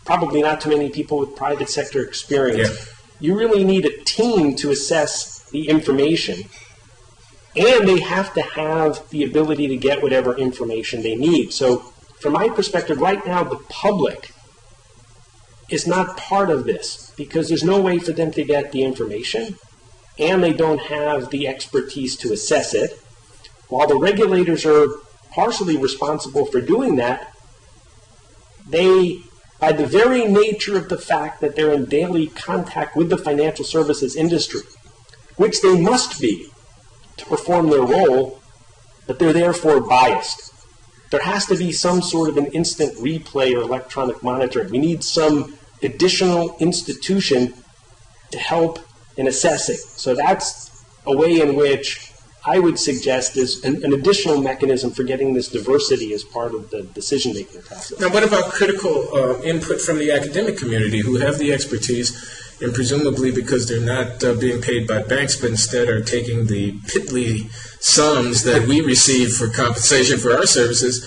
probably not too many people with private sector experience. Yeah. You really need a team to assess the information, and they have to have the ability to get whatever information they need. So from my perspective, right now, the public is not part of this because there's no way for them to get the information, and they don't have the expertise to assess it. While the regulators are partially responsible for doing that, they, by the very nature of the fact that they're in daily contact with the financial services industry, which they must be to perform their role, but they're therefore biased. There has to be some sort of an instant replay or electronic monitoring. We need some additional institution to help in assessing. So that's a way in which I would suggest is an additional mechanism for getting this diversity as part of the decision-making process. Now, what about critical input from the academic community who have the expertise and presumably because they're not being paid by banks but instead are taking the piddly sums that we receive for compensation for our services,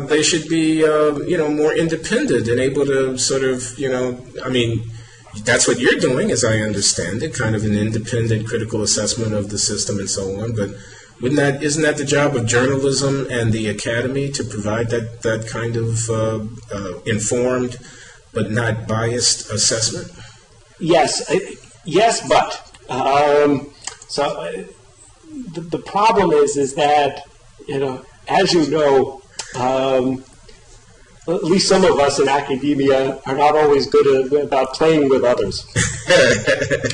they should be, more independent and able to sort of, that's what you're doing, as I understand it, kind of an independent critical assessment of the system and so on. But isn't that the job of journalism and the academy to provide that kind of informed but not biased assessment? Yes, but the problem is that as you know. At least some of us in academia are not always good about playing with others.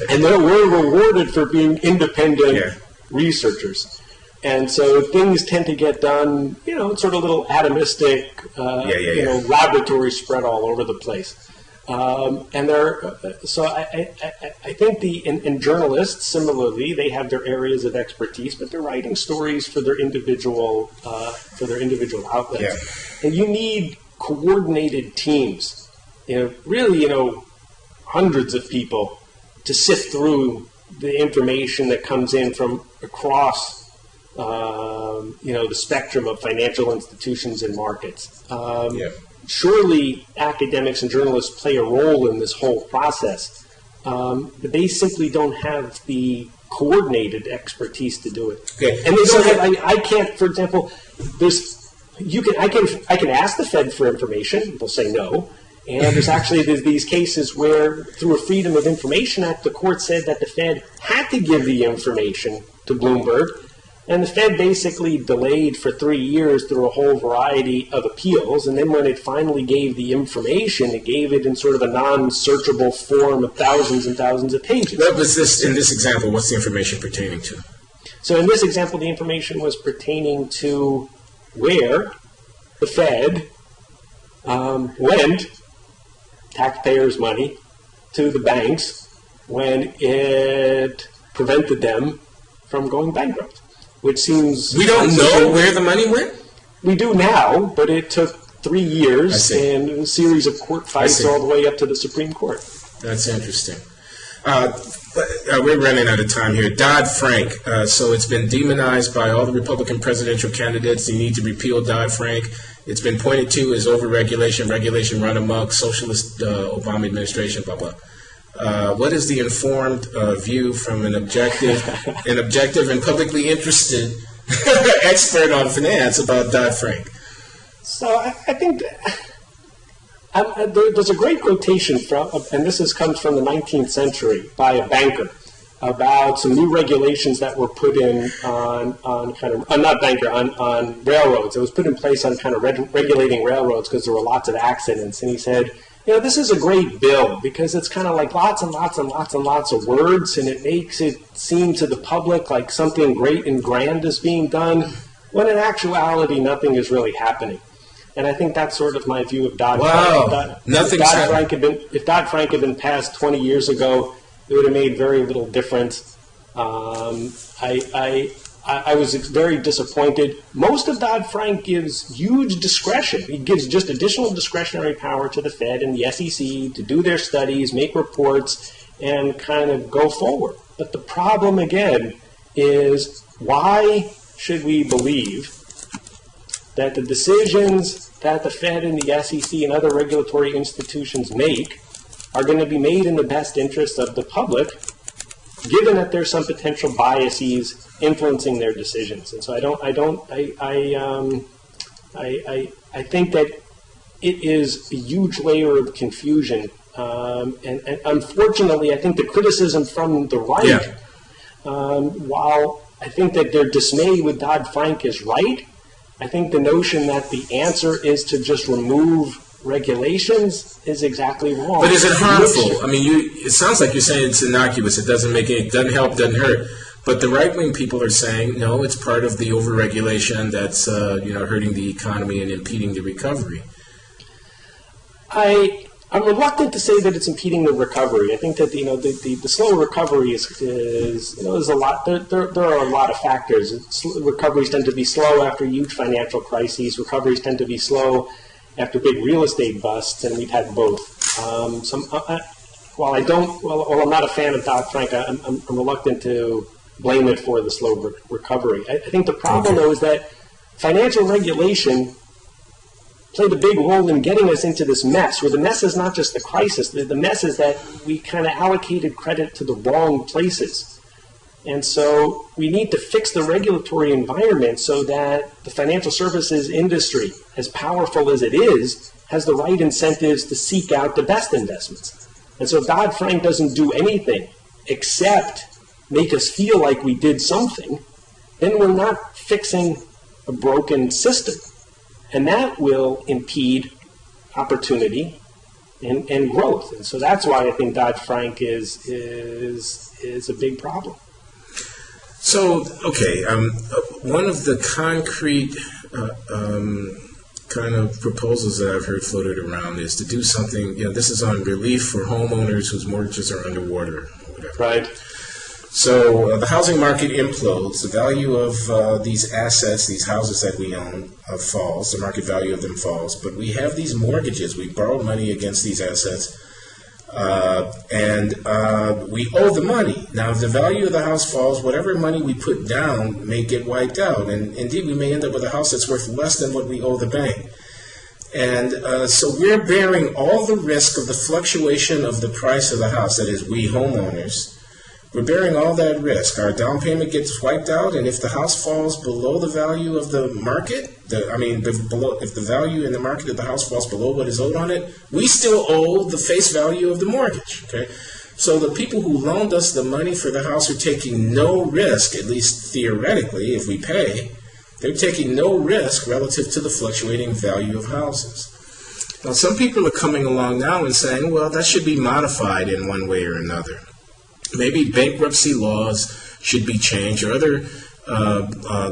And we're rewarded for being independent researchers. And so things tend to get done, sort of a little atomistic, laboratory spread all over the place. So I think in journalists, similarly, they have their areas of expertise, but they're writing stories for their individual outlets. Yeah. And you need coordinated teams, hundreds of people to sift through the information that comes in from across, the spectrum of financial institutions and markets. Surely academics and journalists play a role in this whole process, but they simply don't have the coordinated expertise to do it. Okay. And they don't have, I can't, for example, I can ask the Fed for information, they'll say no, and there's these cases where through a Freedom of Information Act, the court said that the Fed had to give the information to Bloomberg, And the Fed basically delayed for 3 years through a whole variety of appeals. And then when it finally gave the information, it gave it in sort of a non-searchable form of thousands and thousands of pages. What was this, in this example, what's the information pertaining to? So in this example, the information was pertaining to where the Fed lent taxpayers' money to the banks when it prevented them from going bankrupt. Which seems... We don't know where the money went? We do now, but it took 3 years and a series of court fights all the way up to the Supreme Court. That's interesting. We're running out of time here. Dodd-Frank. So it's been demonized by all the Republican presidential candidates. They need to repeal Dodd-Frank. It's been pointed to as overregulation, regulation run amok, socialist Obama administration, blah, blah. What is the informed view from an objective and publicly interested expert on finance about Dodd-Frank? So I think there's a great quotation from, and this comes from the 19th century by a banker about some new regulations that were put in on railroads. It was put in place on kind of regulating railroads because there were lots of accidents, and he said, this is a great bill because it's kind of like lots and lots and lots and lots of words, and it makes it seem to the public like something great and grand is being done, when in actuality nothing is really happening. And I think that's sort of my view of Dodd-Frank. Wow. If Dodd-Frank had been passed 20 years ago, it would have made very little difference. I was very disappointed. Most of Dodd-Frank gives huge discretion. He gives just additional discretionary power to the Fed and the SEC to do their studies, make reports, and kind of go forward. But the problem, again, is why should we believe that the decisions that the Fed and the SEC and other regulatory institutions make are going to be made in the best interest of the public, given that there's some potential biases influencing their decisions? And so I think that it is a huge layer of confusion. And unfortunately, I think the criticism from the right, while I think that their dismay with Dodd-Frank is right, I think the notion that the answer is to just remove regulations is exactly wrong. But is it harmful? I mean, it sounds like you're saying it's innocuous. It doesn't doesn't help, doesn't hurt. But the right-wing people are saying, no, it's part of the overregulation that's hurting the economy and impeding the recovery. I'm reluctant to say that it's impeding the recovery. I think that the slow recovery is a lot. There are a lot of factors. Recoveries tend to be slow after huge financial crises. Recoveries tend to be slow after big real estate busts, and we've had both. While I'm not a fan of Dodd-Frank, I'm reluctant to blame it for the slow recovery. I think the problem, though, is that financial regulation played a big role in getting us into this mess, where the mess is not just the crisis. The mess is that we kind of allocated credit to the wrong places. And so we need to fix the regulatory environment so that the financial services industry, as powerful as it is, has the right incentives to seek out the best investments. And so if Dodd-Frank doesn't do anything except make us feel like we did something, then we're not fixing a broken system. And that will impede opportunity and growth. And so that's why I think Dodd-Frank is a big problem. So, okay, one of the concrete kind of proposals that I've heard floated around is to do something, this is on relief for homeowners whose mortgages are underwater or whatever. Right. So the housing market implodes, the value of these assets, these houses that we own, falls, the market value of them falls, but we have these mortgages, we borrowed money against these assets, and we owe the money. Now, if the value of the house falls, whatever money we put down may get wiped out, and indeed we may end up with a house that's worth less than what we owe the bank. And so we're bearing all the risk of the fluctuation of the price of the house, that is, we homeowners. We're bearing all that risk. Our down payment gets wiped out, and if the house falls below the value of the market, if the value in the market of the house falls below what is owed on it, we still owe the face value of the mortgage. Okay, So the people who loaned us the money for the house are taking no risk, at least theoretically, if we pay. They're taking no risk relative to the fluctuating value of houses. Now, some people are coming along now and saying, well, that should be modified in one way or another. Maybe bankruptcy laws should be changed, or other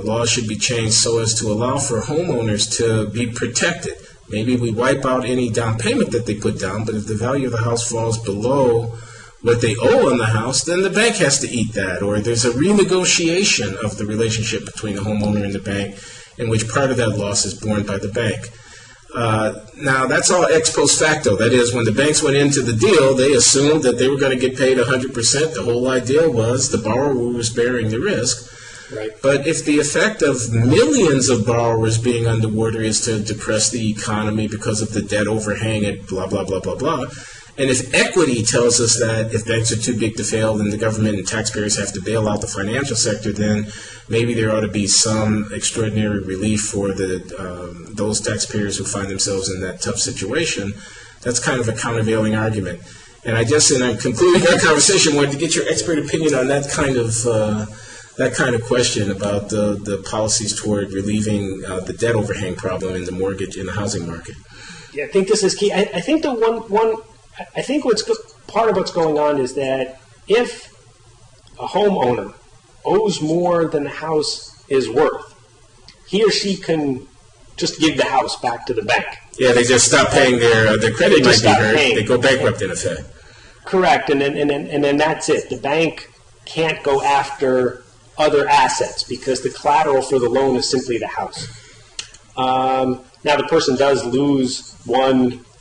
laws should be changed so as to allow for homeowners to be protected. Maybe we wipe out any down payment that they put down, but if the value of the house falls below what they owe on the house, then the bank has to eat that, or there's a renegotiation of the relationship between the homeowner and the bank, in which part of that loss is borne by the bank. Now, that's all ex post facto. That is, when the banks went into the deal, they assumed that they were going to get paid 100%. The whole idea was the borrower was bearing the risk. Right. But if the effect of millions of borrowers being underwater is to depress the economy because of the debt overhang and blah, blah, blah, blah, blah, and if equity tells us that if banks are too big to fail, then the government and taxpayers have to bail out the financial sector, then maybe there ought to be some extraordinary relief for those taxpayers who find themselves in that tough situation. That's kind of a countervailing argument. And I just, in concluding our conversation, wanted to get your expert opinion on that kind of question about the policies toward relieving the debt overhang problem in the mortgage in the housing market. Yeah, I think this is key. I think I think part of what's going on is that if a homeowner owes more than the house is worth, he or she can just give the house back to the bank. Yeah, they just stop paying their credit might be hurt. They go bankrupt in effect. Correct, and then that's it. The bank can't go after other assets because the collateral for the loan is simply the house. Now the person does lose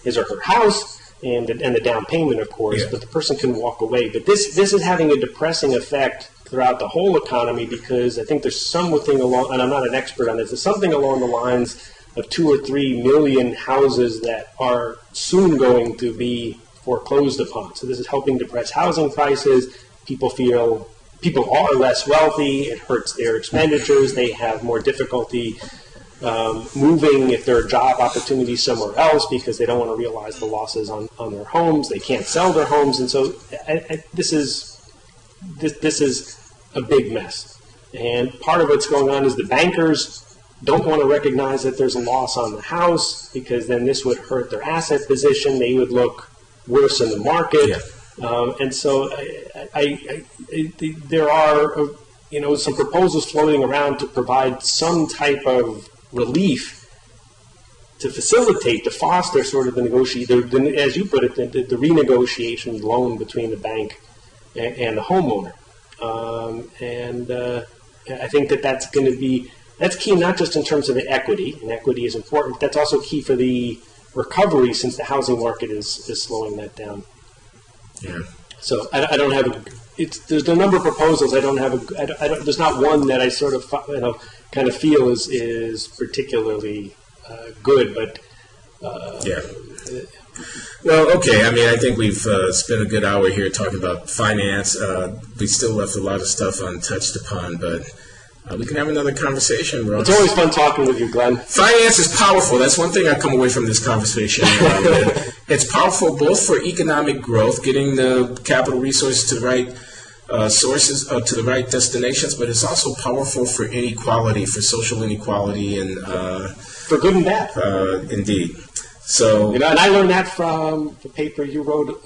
his or her house and the down payment, of course, but the person can walk away. But this is having a depressing effect throughout the whole economy because I think there's something along, and I'm not an expert on this, there's something along the lines of 2 or 3 million houses that are soon going to be foreclosed upon. So this is helping depress housing prices. People are less wealthy. It hurts their expenditures. They have more difficulty moving if there are job opportunities somewhere else because they don't want to realize the losses on their homes. They can't sell their homes, and so this is a big mess. And part of what's going on is the bankers don't want to recognize that there's a loss on the house because then this would hurt their asset position. They would look worse in the market. Yeah. And so there are some proposals floating around to provide some type of relief to facilitate, to foster sort of the negotiation, as you put it, the renegotiation loan between the bank and the homeowner. I think that's going to be, that's key not just in terms of the equity, and equity is important, but that's also key for the recovery since the housing market is slowing that down. Yeah. So I don't have there's a number of proposals. I don't have there's not one that I sort of kind of feel is particularly good, but yeah. Well, okay. I mean, I think we've spent a good hour here talking about finance. We still left a lot of stuff untouched upon, but we can have another conversation, Ross. It's always fun talking with you, Glenn. Finance is powerful. That's one thing I come away from this conversation. It's powerful both for economic growth, getting the capital resources to the right sources, to the right destinations, but it's also powerful for inequality, for social inequality, and for good and bad. Indeed. So, and I learned that from the paper you wrote,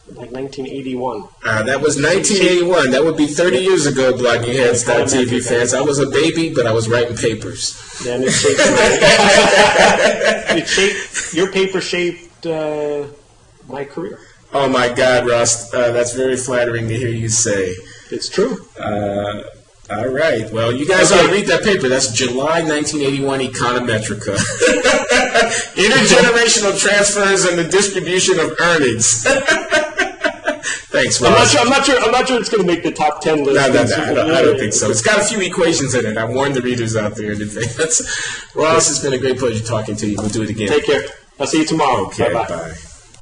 like 1981. That was 1981. That would be 30 years ago, bloggingheads.tv fans. I was a baby, but I was writing papers. And your paper shaped my career. Oh my God, Ross, that's very flattering to hear you say. It's true. All right. Well, you guys ought to read that paper. That's July 1981 Econometrica. Intergenerational transfers and the distribution of earnings. Thanks, Ross. I'm not sure it's going to make the top 10 list. No, I don't think so. It's got a few equations in it. I warned the readers out there in advance. Ross, it's been a great pleasure talking to you. We'll do it again. Take care. I'll see you tomorrow. Okay, Bye-bye. Bye.